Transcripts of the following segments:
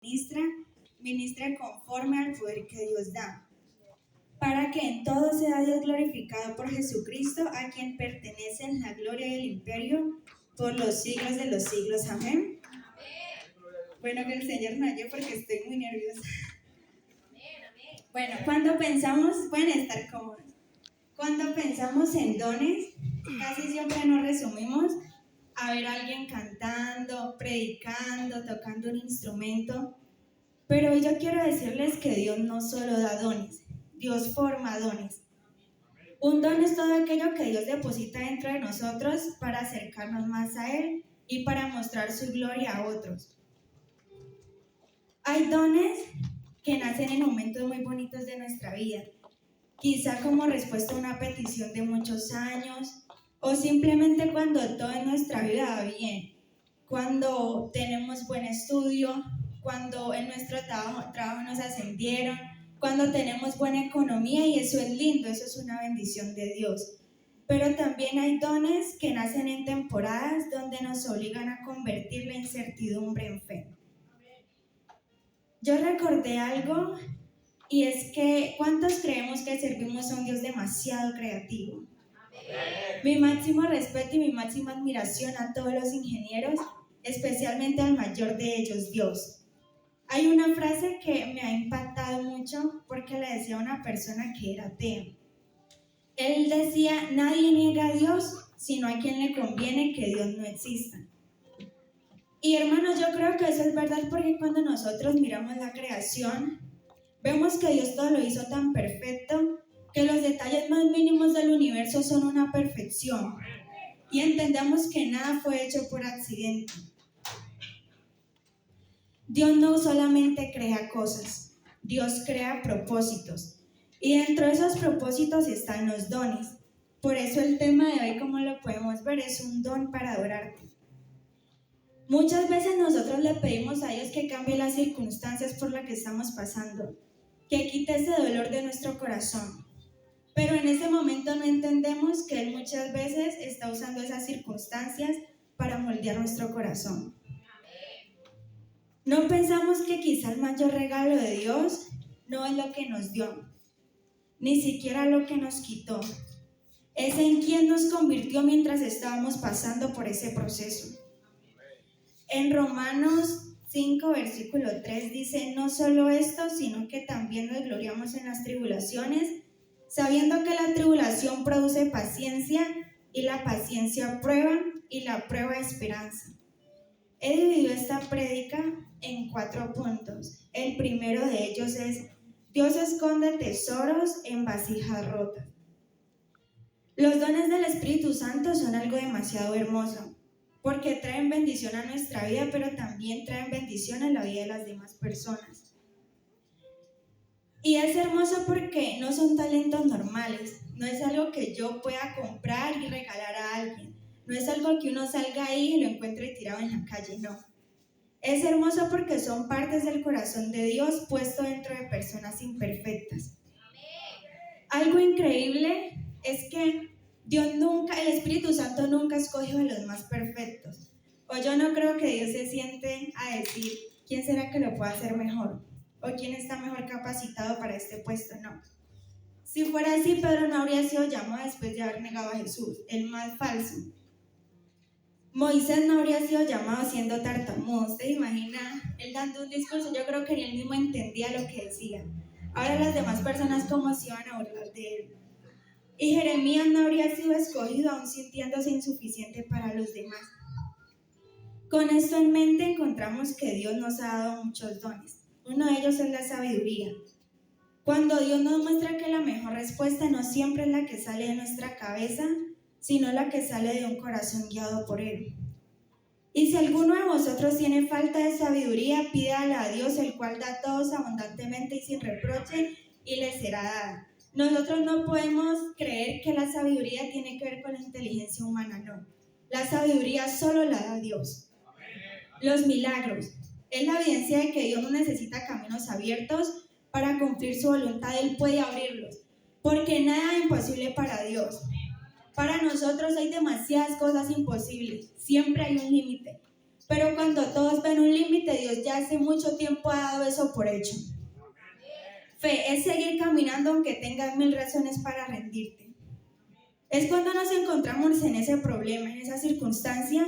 ministra, ministra conforme al poder que Dios da, para que en todo sea Dios glorificado por Jesucristo, a quien pertenecen la gloria y el imperio por los siglos de los siglos. Amén. Bueno, que el Señor me ayude porque estoy muy nerviosa. Bueno, cuando pensamos, pueden estar cómodos. Cuando pensamos en dones, casi siempre nos resumimos a ver a alguien cantando, predicando, tocando un instrumento. Pero yo quiero decirles que Dios no solo da dones, Dios forma dones. Un don es todo aquello que Dios deposita dentro de nosotros para acercarnos más a Él y para mostrar su gloria a otros. Hay dones que nacen en momentos muy bonitos de nuestra vida, quizá como respuesta a una petición de muchos años, o simplemente cuando todo en nuestra vida va bien, cuando tenemos buen estudio, cuando en nuestro trabajo nos ascendieron, cuando tenemos buena economía, y eso es lindo, eso es una bendición de Dios. Pero también hay dones que nacen en temporadas donde nos obligan a convertir la incertidumbre en fe. Yo recordé algo, y es que ¿cuántos creemos que servimos a un Dios demasiado creativo? Mi máximo respeto y mi máxima admiración a todos los ingenieros, especialmente al mayor de ellos, Dios. Hay una frase que me ha impactado mucho porque la decía una persona que era atea. Él decía: nadie niega a Dios, sino a quien le conviene que Dios no exista. Y hermanos, yo creo que eso es verdad, porque cuando nosotros miramos la creación, vemos que Dios todo lo hizo tan perfecto, que los detalles más mínimos del universo son una perfección, y entendemos que nada fue hecho por accidente. Dios no solamente crea cosas, Dios crea propósitos, y dentro de esos propósitos están los dones. Por eso el tema de hoy, como lo podemos ver, es un don para adorarte. Muchas veces nosotros le pedimos a Dios que cambie las circunstancias por las que estamos pasando, que quite ese dolor de nuestro corazón. Pero en ese momento no entendemos que Él muchas veces está usando esas circunstancias para moldear nuestro corazón. No pensamos que quizá el mayor regalo de Dios no es lo que nos dio, ni siquiera lo que nos quitó. Es en quien nos convirtió mientras estábamos pasando por ese proceso. En Romanos 5, versículo 3 dice: no solo esto, sino que también nos gloriamos en las tribulaciones, sabiendo que la tribulación produce paciencia, y la paciencia prueba, y la prueba esperanza. He dividido esta prédica en 4 puntos. El primero de ellos es: Dios esconde tesoros en vasijas rotas. Los dones del Espíritu Santo son algo demasiado hermoso, porque traen bendición a nuestra vida, pero también traen bendición a la vida de las demás personas. Y es hermoso porque no son talentos normales, no es algo que yo pueda comprar y regalar a alguien, no es algo que uno salga ahí y lo encuentre tirado en la calle, no. Es hermoso porque son partes del corazón de Dios puesto dentro de personas imperfectas. Algo increíble es que el Espíritu Santo nunca escogió a los más perfectos. O yo no creo que Dios se siente a decir: ¿quién será que lo pueda hacer mejor? ¿O quién está mejor capacitado para este puesto? No. Si fuera así, Pedro no habría sido llamado después de haber negado a Jesús, el más falso. Moisés no habría sido llamado siendo tartamudo. ¿Usted imagina él dando un discurso? Yo creo que ni él mismo entendía lo que decía. Ahora las demás personas, ¿cómo se iban a burlar de él? Y Jeremías no habría sido escogido aún sintiéndose insuficiente para los demás. Con esto en mente encontramos que Dios nos ha dado muchos dones. Uno de ellos es la sabiduría. Cuando Dios nos muestra que la mejor respuesta no siempre es la que sale de nuestra cabeza, sino la que sale de un corazón guiado por Él. Y si alguno de vosotros tiene falta de sabiduría, pídala a Dios, el cual da a todos abundantemente y sin reproche, y le será dada. Nosotros no podemos creer que la sabiduría tiene que ver con la inteligencia humana, no. La sabiduría solo la da Dios. Los milagros es la evidencia de que Dios no necesita caminos abiertos para cumplir su voluntad. Él puede abrirlos, porque nada es imposible para Dios. Para nosotros hay demasiadas cosas imposibles, siempre hay un límite. Pero cuando todos ven un límite, Dios ya hace mucho tiempo ha dado eso por hecho. Fe es seguir caminando aunque tengas 1000 razones para rendirte. Es cuando nos encontramos en ese problema, en esa circunstancia,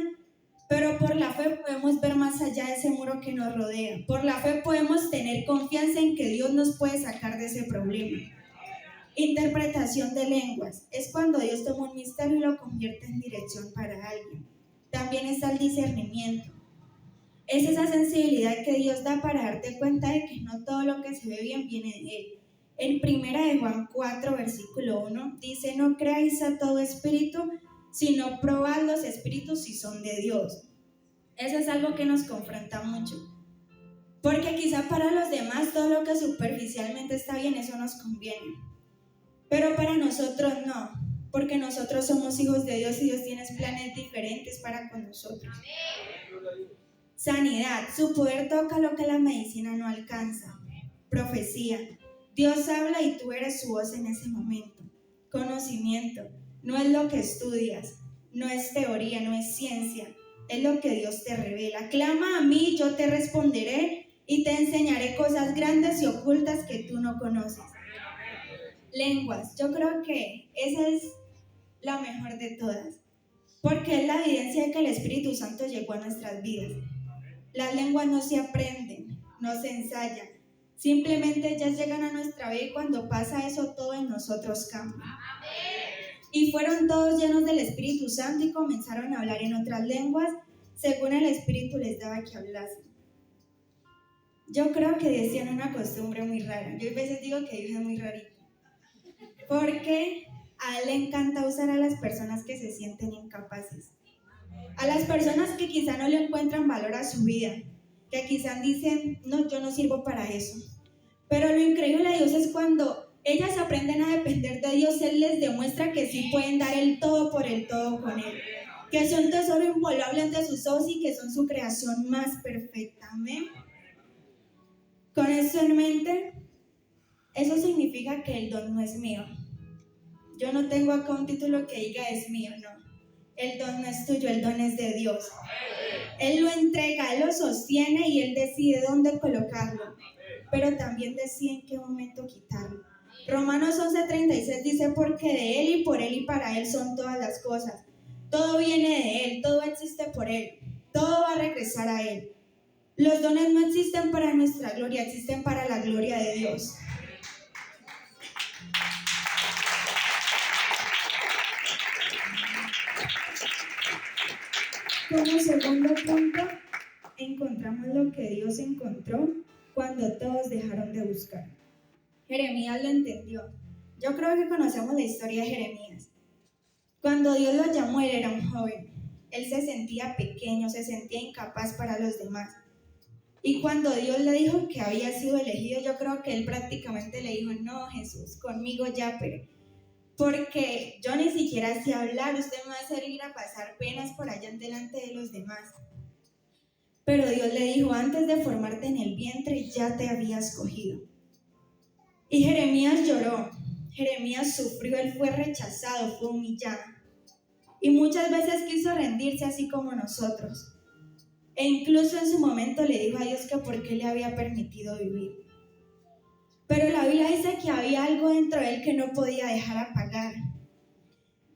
pero por la fe podemos ver más allá de ese muro que nos rodea. Por la fe podemos tener confianza en que Dios nos puede sacar de ese problema. Interpretación de lenguas. Es cuando Dios toma un misterio y lo convierte en dirección para alguien. También está el discernimiento. Es esa sensibilidad que Dios da para darte cuenta de que no todo lo que se ve bien viene de Él. En 1 de Juan 4, versículo 1, dice: no creáis a todo espíritu, sino probad los espíritus si son de Dios. Eso es algo que nos confronta mucho. Porque quizá para los demás todo lo que superficialmente está bien, eso nos conviene. Pero para nosotros no, porque nosotros somos hijos de Dios y Dios tiene planes diferentes para con nosotros. Sanidad, su poder toca lo que la medicina no alcanza. Profecía, Dios habla y tú eres su voz en ese momento. Conocimiento, no es lo que estudias, no es teoría, no es ciencia, es lo que Dios te revela. Clama a mí, yo te responderé y te enseñaré cosas grandes y ocultas que tú no conoces. Lenguas, yo creo que esa es la mejor de todas, porque es la evidencia de que el Espíritu Santo llegó a nuestras vidas. Las lenguas no se aprenden, no se ensayan, simplemente ellas llegan a nuestra vida y cuando pasa eso todo en nosotros cambia. Y fueron todos llenos del Espíritu Santo y comenzaron a hablar en otras lenguas según el Espíritu les daba que hablasen. Yo creo que Dios tiene una costumbre muy rara. Yo a veces digo que Dios es muy rarito, porque a Él le encanta usar a las personas que se sienten incapaces. A las personas que quizá no le encuentran valor a su vida, que quizá dicen, no, yo no sirvo para eso. Pero lo increíble de Dios es cuando ellas aprenden a depender de Dios, Él les demuestra que sí pueden dar el todo por el todo con Él, que son tesoro invaluable ante sus ojos y que son su creación más perfecta. Amén. Con eso en mente, eso significa que el don no es mío. Yo no tengo acá un título que diga es mío, no. El don no es tuyo, el don es de Dios. Él lo entrega, Él lo sostiene y Él decide dónde colocarlo, pero también decide en qué momento quitarlo. Romanos 11:36 dice: porque de Él y por Él y para Él son todas las cosas. Todo viene de Él, todo existe por Él, todo va a regresar a Él. Los dones no existen para nuestra gloria, existen para la gloria de Dios. Como segundo punto, encontramos lo que Dios encontró cuando todos dejaron de buscar. Jeremías lo entendió. Yo creo que conocemos la historia de Jeremías. Cuando Dios lo llamó, él era un joven. Él se sentía pequeño, se sentía incapaz para los demás. Y cuando Dios le dijo que había sido elegido, yo creo que él prácticamente le dijo: no, Jesús, conmigo ya, pero porque yo ni siquiera sé hablar, usted me va a hacer ir a pasar penas por allá delante de los demás. Pero Dios le dijo: antes de formarte en el vientre ya te había escogido. Y Jeremías lloró, Jeremías sufrió, él fue rechazado, fue humillado. Y muchas veces quiso rendirse así como nosotros. E incluso en su momento le dijo a Dios que por qué le había permitido vivir. Pero la Biblia dice que había algo dentro de él que no podía dejar apagar.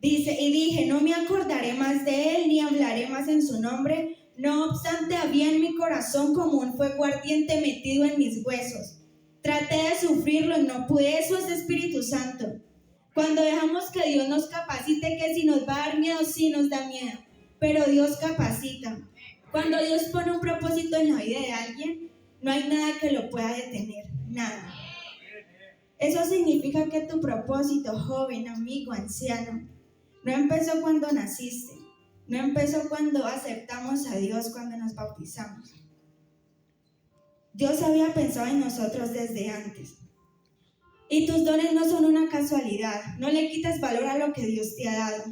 Dice: y dije, no me acordaré más de él, ni hablaré más en su nombre. No obstante, había en mi corazón como un fuego ardiente metido en mis huesos. Traté de sufrirlo y no pude. Eso es Espíritu Santo. Cuando dejamos que Dios nos capacite, que si nos va a dar miedo, sí nos da miedo, pero Dios capacita. Cuando Dios pone un propósito en la vida de alguien, no hay nada que lo pueda detener, nada. Eso significa que tu propósito, joven, amigo, anciano, no empezó cuando naciste, no empezó cuando aceptamos a Dios, cuando nos bautizamos. Dios había pensado en nosotros desde antes. Y tus dones no son una casualidad, no le quites valor a lo que Dios te ha dado.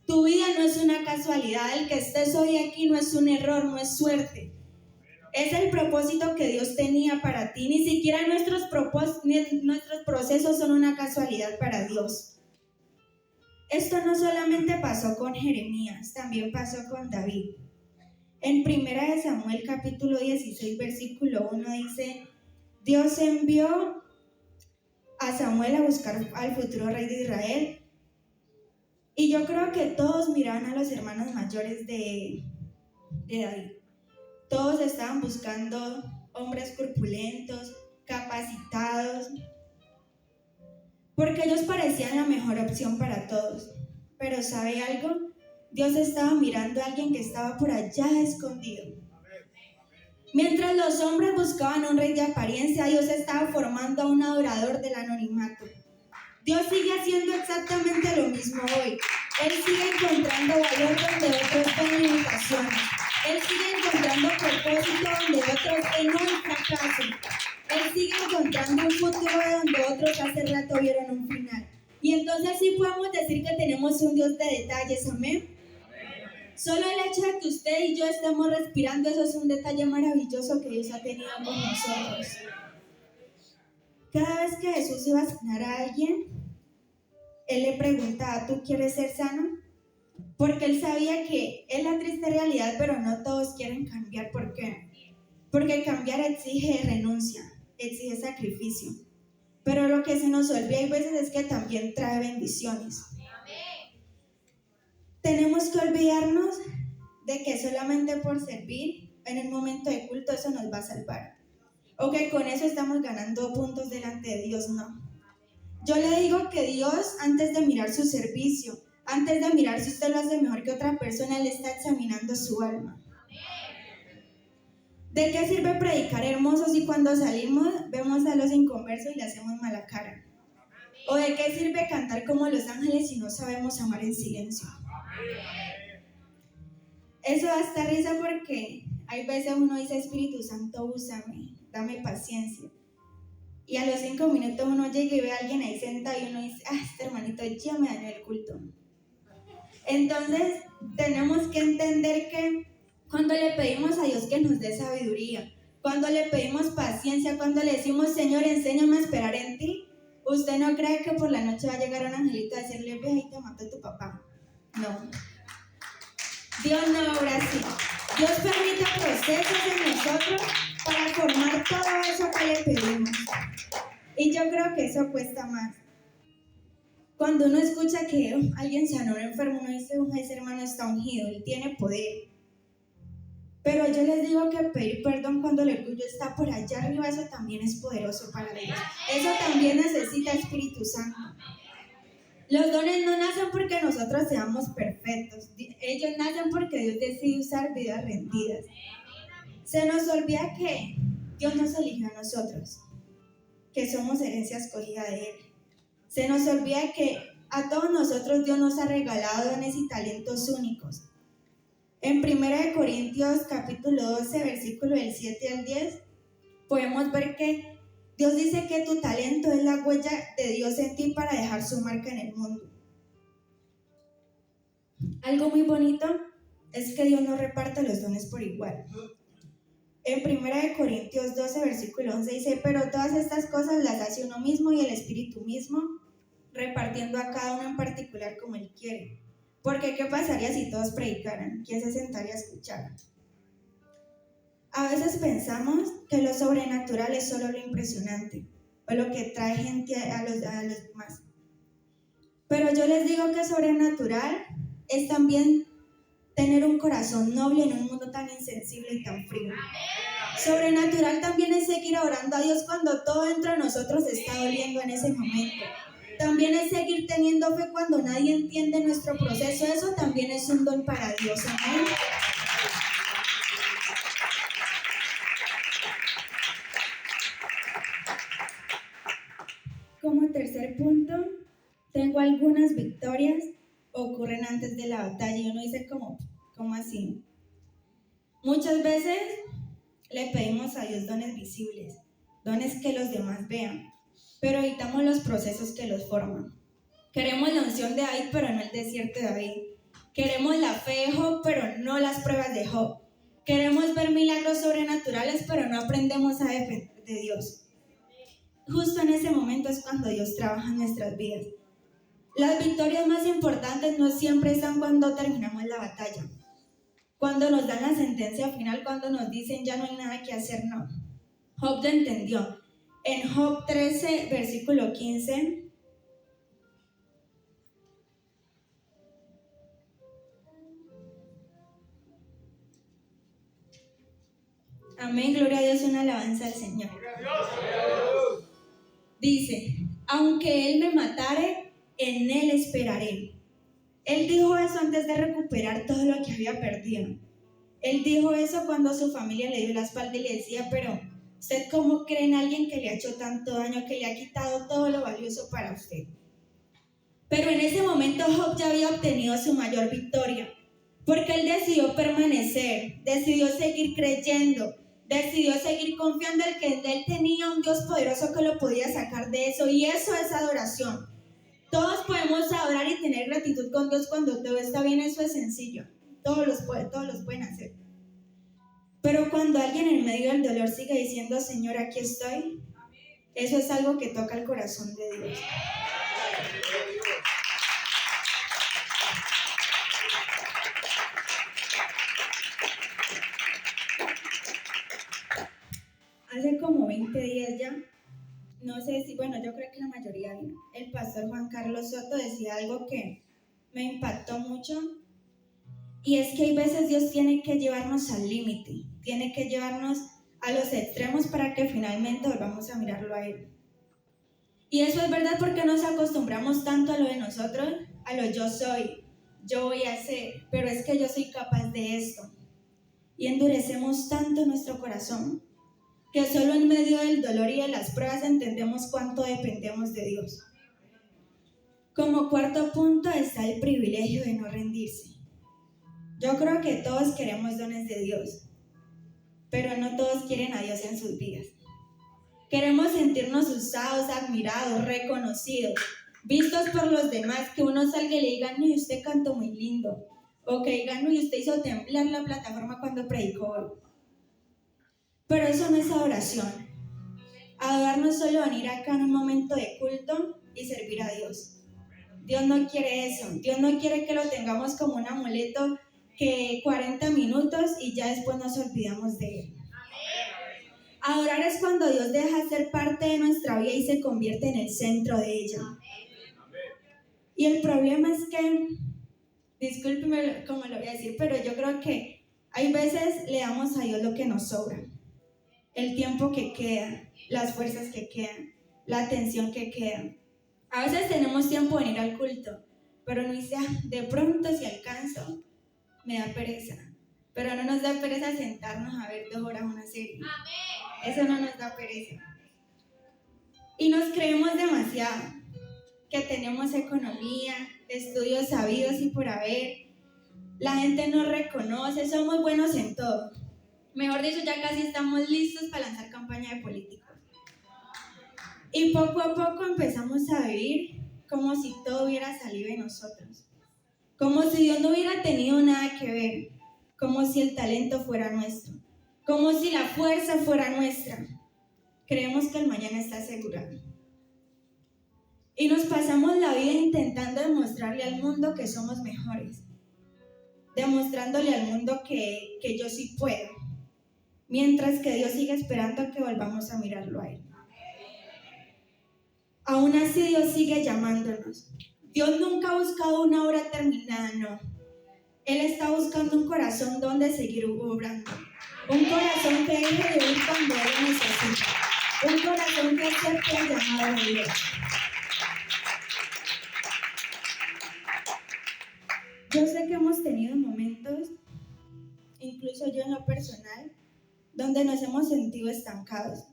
Tu vida no es una casualidad, el que estés hoy aquí no es un error, no es suerte. Es el propósito que Dios tenía para ti. Ni siquiera nuestros procesos son una casualidad para Dios. Esto no solamente pasó con Jeremías, también pasó con David. En 1 Samuel capítulo 16, versículo 1 dice, Dios envió a Samuel a buscar al futuro rey de Israel. Y yo creo que todos miraban a los hermanos mayores de David. Todos estaban buscando hombres corpulentos, capacitados, porque ellos parecían la mejor opción para todos. Pero ¿sabe algo? Dios estaba mirando a alguien que estaba por allá escondido. Mientras los hombres buscaban un rey de apariencia, Dios estaba formando a un adorador del anonimato. Dios sigue haciendo exactamente lo mismo hoy. Él sigue encontrando valor donde otros ven limitaciones. Él sigue encontrando propósito donde otros ven un fracaso. Él sigue encontrando un futuro donde otros hace rato vieron un final. Y entonces sí podemos decir que tenemos un Dios de detalles, amén. Solo el hecho de que usted y yo estemos respirando, eso es un detalle maravilloso que Dios ha tenido con nosotros. Cada vez que Jesús iba a sanar a alguien, Él le preguntaba, ¿tú quieres ser sano? Porque Él sabía que es la triste realidad, pero no todos quieren cambiar. ¿Por qué? Porque cambiar exige renuncia, exige sacrificio. Pero lo que se nos olvida a veces es que también trae bendiciones. Tenemos que olvidarnos de que solamente por servir en el momento de culto eso nos va a salvar. O que con eso estamos ganando puntos delante de Dios, no. Yo le digo que Dios, antes de mirar su servicio, antes de mirar si usted lo hace mejor que otra persona, Él está examinando su alma. ¿De qué sirve predicar hermosos si cuando salimos vemos a los inconversos y le hacemos mala cara? ¿O de qué sirve cantar como los ángeles si no sabemos amar en silencio? Eso da hasta risa porque hay veces uno dice, Espíritu Santo, úsame, dame paciencia. Y a los 5 minutos uno llega y ve a alguien ahí sentado y uno dice, este hermanito ya me dañó el culto. Entonces tenemos que entender que cuando le pedimos a Dios que nos dé sabiduría, cuando le pedimos paciencia, cuando le decimos, Señor, enséñame a esperar en ti, usted no cree que por la noche va a llegar un angelito a decirle, ve ahí te mató tu papá. No. Dios no obra así. Dios permite procesos en nosotros para formar todo eso que le pedimos. Y yo creo que eso cuesta más. Cuando uno escucha que alguien sanó a un enfermo, uno dice, ese hermano está ungido, él tiene poder. Pero yo les digo que pedir perdón cuando el orgullo está por allá arriba, eso también es poderoso para Dios. Eso también necesita Espíritu Santo. Los dones no nacen porque nosotros seamos perfectos. Ellos nacen porque Dios decide usar vidas rendidas. Se nos olvida que Dios nos eligió a nosotros, que somos herencia escogida de Él. Se nos olvida que a todos nosotros Dios nos ha regalado dones y talentos únicos. En 1 Corintios capítulo 12, versículo del 7 al 10, podemos ver que Dios dice que tu talento es la huella de Dios en ti para dejar su marca en el mundo. Algo muy bonito es que Dios no reparte los dones por igual. En 1 Corintios 12, versículo 11 dice, pero todas estas cosas las hace uno mismo y el Espíritu mismo, repartiendo a cada uno en particular como Él quiere. Porque ¿qué pasaría si todos predicaran? ¿Quién se sentaría a escuchar? A veces pensamos que lo sobrenatural es solo lo impresionante o lo que trae gente a los demás. Pero yo les digo que sobrenatural es también tener un corazón noble en un mundo tan insensible y tan frío. Sobrenatural también es seguir orando a Dios cuando todo dentro de nosotros está doliendo en ese momento. También es seguir teniendo fe cuando nadie entiende nuestro proceso. Eso también es un don para Dios. Amén. Como tercer punto, tengo algunas victorias ocurren antes de la batalla y uno dice ¿cómo así? Muchas veces le pedimos a Dios dones visibles, dones que los demás vean, pero evitamos los procesos que los forman. Queremos la unción de David, pero no el desierto de David. Queremos la fe de Job, pero no las pruebas de Job. Queremos ver milagros sobrenaturales, pero no aprendemos a depender de Dios. Justo en ese momento es cuando Dios trabaja en nuestras vidas. Las victorias más importantes no siempre están cuando terminamos la batalla. cuando nos dan la sentencia final, cuando nos dicen ya no hay nada que hacer, no. Job lo entendió. En Job 13, versículo 15, amén, gloria a Dios, una alabanza al Señor. Dice, aunque Él me matare, en Él esperaré. Él dijo eso antes de recuperar todo lo que había perdido. Él dijo eso cuando su familia le dio la espalda y le decía, pero ¿usted cómo cree en alguien que le ha hecho tanto daño, que le ha quitado todo lo valioso para usted? Pero en ese momento Job ya había obtenido su mayor victoria, porque él decidió permanecer, decidió seguir creyendo, decidió seguir confiando en que él tenía un Dios poderoso que lo podía sacar de eso, y eso es adoración. Todos podemos adorar y tener gratitud con Dios cuando todo está bien, eso es sencillo, todos los pueden hacer. Pero cuando alguien en medio del dolor sigue diciendo, Señor, aquí estoy, eso es algo que toca el corazón de Dios. Hace como 20 días ya, no sé si, bueno, yo creo que la mayoría vino. El pastor Juan Carlos Soto decía algo que me impactó mucho, y es que hay veces Dios tiene que llevarnos al límite, tiene que llevarnos a los extremos para que finalmente volvamos a mirarlo a Él. Y eso es verdad porque nos acostumbramos tanto a lo de nosotros, a lo yo soy, yo voy a hacer, pero es que yo soy capaz de esto. Y endurecemos tanto nuestro corazón que solo en medio del dolor y de las pruebas entendemos cuánto dependemos de Dios. Como cuarto punto está el privilegio de no rendirse. Yo creo que todos queremos dones de Dios, pero no todos quieren a Dios en sus vidas. Queremos sentirnos usados, admirados, reconocidos, vistos por los demás, que uno salga y le diga, no, y usted cantó muy lindo, o que digan, no, y usted hizo temblar la plataforma cuando predicó hoy. Pero eso no es adoración. Adorar no es solo venir acá en un momento de culto y servir a Dios. Dios no quiere eso. Dios no quiere que lo tengamos como un amuleto que 40 minutos y ya después nos olvidamos de Él. Adorar es cuando Dios deja ser parte de nuestra vida y se convierte en el centro de ella. Y el problema es que, discúlpeme cómo lo voy a decir, pero yo creo que hay veces le damos a Dios lo que nos sobra. El tiempo que queda, las fuerzas que quedan, la atención que queda. A veces tenemos tiempo de venir al culto, pero no dice, de pronto si alcanzo, me da pereza. Pero no nos da pereza sentarnos a ver 2 horas una serie. Eso no nos da pereza. Y nos creemos demasiado, que tenemos economía, estudios sabidos y por haber. La gente nos reconoce, somos buenos en todo. Mejor dicho, ya casi estamos listos para lanzar campaña de políticos. Y poco a poco empezamos a vivir como si todo hubiera salido de nosotros. Como si Dios no hubiera tenido nada que ver. Como si el talento fuera nuestro. Como si la fuerza fuera nuestra. Creemos que el mañana está asegurado. Y nos pasamos la vida intentando demostrarle al mundo que somos mejores. Demostrándole al mundo que yo sí puedo. Mientras que Dios sigue esperando a que volvamos a mirarlo a Él. Aún así Dios sigue llamándonos. Dios nunca ha buscado una obra terminada, no. Él está buscando un corazón donde seguir obrando. Un corazón que deje de oír cuando Él lo necesita. Un corazón que acepte el llamado de Dios. Yo sé que hemos tenido momentos, incluso yo en lo personal, donde nos hemos sentido estancados,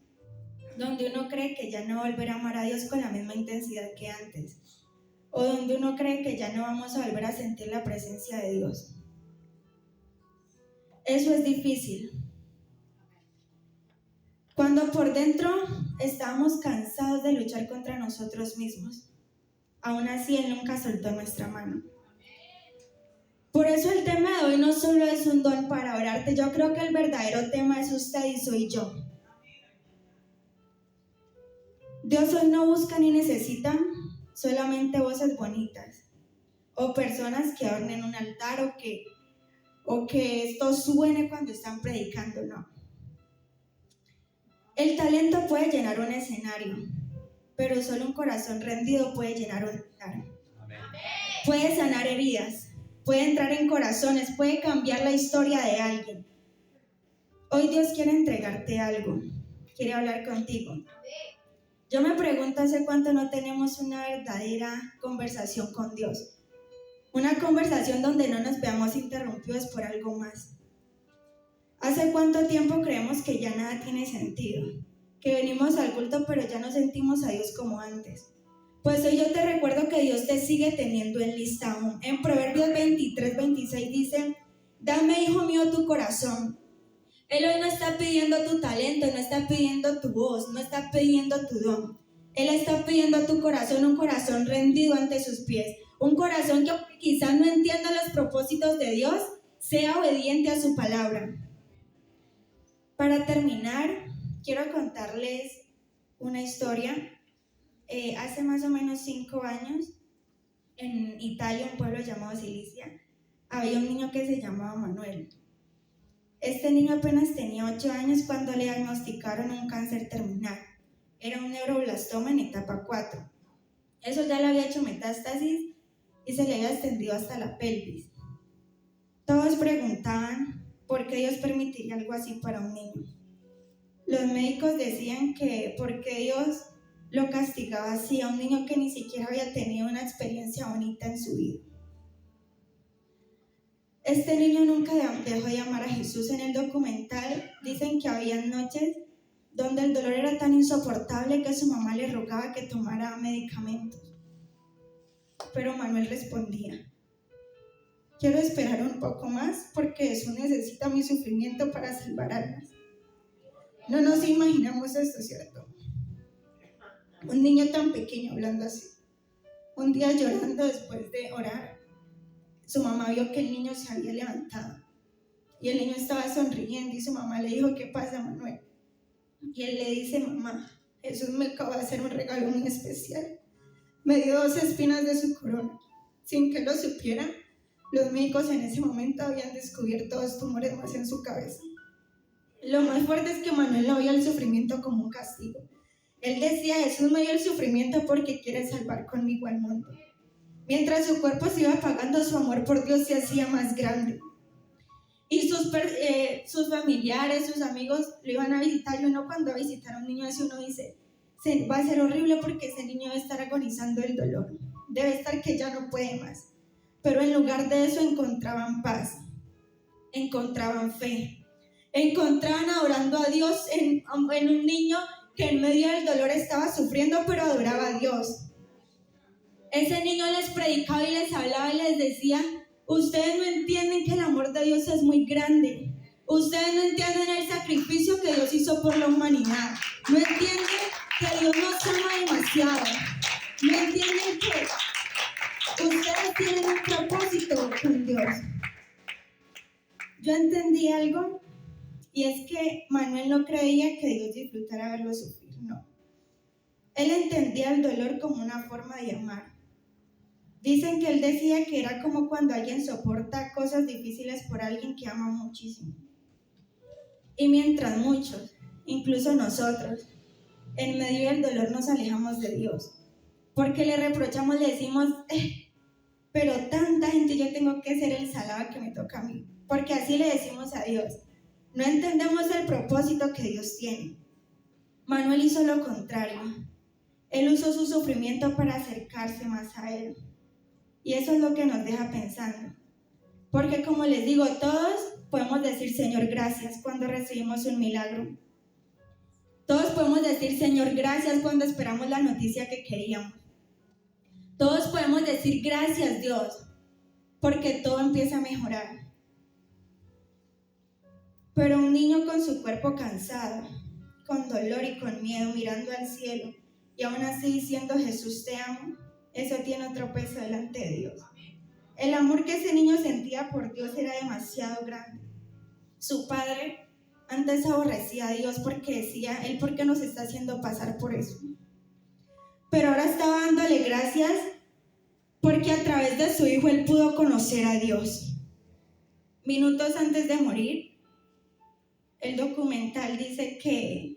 donde uno cree que ya no volverá a amar a Dios con la misma intensidad que antes, o donde uno cree que ya no vamos a volver a sentir la presencia de Dios. Eso es difícil. Cuando por dentro estábamos cansados de luchar contra nosotros mismos, aún así Él nunca soltó nuestra mano. Por eso el tema de hoy no solo es un don para orarte, yo creo que el verdadero tema es usted y soy yo. Dios hoy no busca ni necesita solamente voces bonitas o personas que adornen un altar o que esto suene cuando están predicando, no. El talento puede llenar un escenario, pero solo un corazón rendido puede llenar un altar. Puede sanar heridas, puede entrar en corazones, puede cambiar la historia de alguien. Hoy Dios quiere entregarte algo, quiere hablar contigo. Yo me pregunto hace cuánto no tenemos una verdadera conversación con Dios. Una conversación donde no nos veamos interrumpidos por algo más. ¿Hace cuánto tiempo creemos que ya nada tiene sentido? Que venimos al culto pero ya no sentimos a Dios como antes. Pues hoy yo te recuerdo que Dios te sigue teniendo en lista aún. En Proverbios 23:26 dice: dame, hijo mío, tu corazón. Él hoy no está pidiendo tu talento, no está pidiendo tu voz, no está pidiendo tu don. Él está pidiendo tu corazón, un corazón rendido ante sus pies. Un corazón que quizás no entienda los propósitos de Dios, sea obediente a su palabra. Para terminar, quiero contarles una historia. Hace más o menos 5 años, en Italia, un pueblo llamado Sicilia, había un niño que se llamaba Manuel. Este niño apenas tenía 8 años cuando le diagnosticaron un cáncer terminal. Era un neuroblastoma en etapa 4. Eso ya le había hecho metástasis y se le había extendido hasta la pelvis. Todos preguntaban por qué Dios permitiría algo así para un niño. Los médicos decían que por qué Dios lo castigaba así a un niño que ni siquiera había tenido una experiencia bonita en su vida. Este niño nunca dejó de amar a Jesús. En el documental dicen que había noches donde el dolor era tan insoportable que su mamá le rogaba que tomara medicamentos. Pero Manuel respondía: quiero esperar un poco más porque Jesús necesita mi sufrimiento para salvar almas. No nos imaginamos esto, ¿cierto? Un niño tan pequeño hablando así. Un día llorando después de orar, su mamá vio que el niño se había levantado y el niño estaba sonriendo y su mamá le dijo: ¿qué pasa, Manuel? Y él le dice: mamá, Jesús me acaba de hacer un regalo muy especial. Me dio 2 espinas de su corona. Sin que lo supiera, los médicos en ese momento habían descubierto 2 tumores más en su cabeza. Lo más fuerte es que Manuel no veía el sufrimiento como un castigo. Él decía: Jesús me dio el sufrimiento porque quiere salvar conmigo al mundo. Mientras su cuerpo se iba apagando, su amor por Dios se hacía más grande. Y sus familiares, sus amigos lo iban a visitar, y uno cuando va a visitar a un niño así, uno dice: va a ser horrible porque ese niño debe estar agonizando el dolor, debe estar que ya no puede más. Pero en lugar de eso encontraban paz, encontraban fe, encontraban adorando a Dios en un niño que en medio del dolor estaba sufriendo, pero adoraba a Dios. Ese niño les predicaba y les hablaba y les decía: ustedes no entienden que el amor de Dios es muy grande. Ustedes no entienden el sacrificio que Dios hizo por la humanidad. No entienden que Dios nos ama demasiado. No entienden que ustedes tienen un propósito con Dios. Yo entendí algo, y es que Manuel no creía que Dios disfrutara verlo sufrir, no. Él entendía el dolor como una forma de amar. Dicen que él decía que era como cuando alguien soporta cosas difíciles por alguien que ama muchísimo. Y mientras muchos, incluso nosotros, en medio del dolor nos alejamos de Dios, porque le reprochamos, le decimos: pero tanta gente, yo tengo que ser el salado que me toca a mí, porque así le decimos a Dios. No entendemos el propósito que Dios tiene. Manuel hizo lo contrario. Él usó su sufrimiento para acercarse más a Él. Y eso es lo que nos deja pensando. Porque como les digo, todos podemos decir: Señor, gracias, cuando recibimos un milagro. Todos podemos decir: Señor, gracias, cuando esperamos la noticia que queríamos. Todos podemos decir: gracias, Dios, porque todo empieza a mejorar. Pero un niño con su cuerpo cansado, con dolor y con miedo, mirando al cielo, y aún así diciendo: Jesús, te amo, eso tiene otro peso delante de Dios. El amor que ese niño sentía por Dios era demasiado grande. Su padre antes aborrecía a Dios porque decía: Él, ¿por qué nos está haciendo pasar por eso? Pero ahora estaba dándole gracias porque a través de su hijo él pudo conocer a Dios. minutos antes de morir, el documental dice que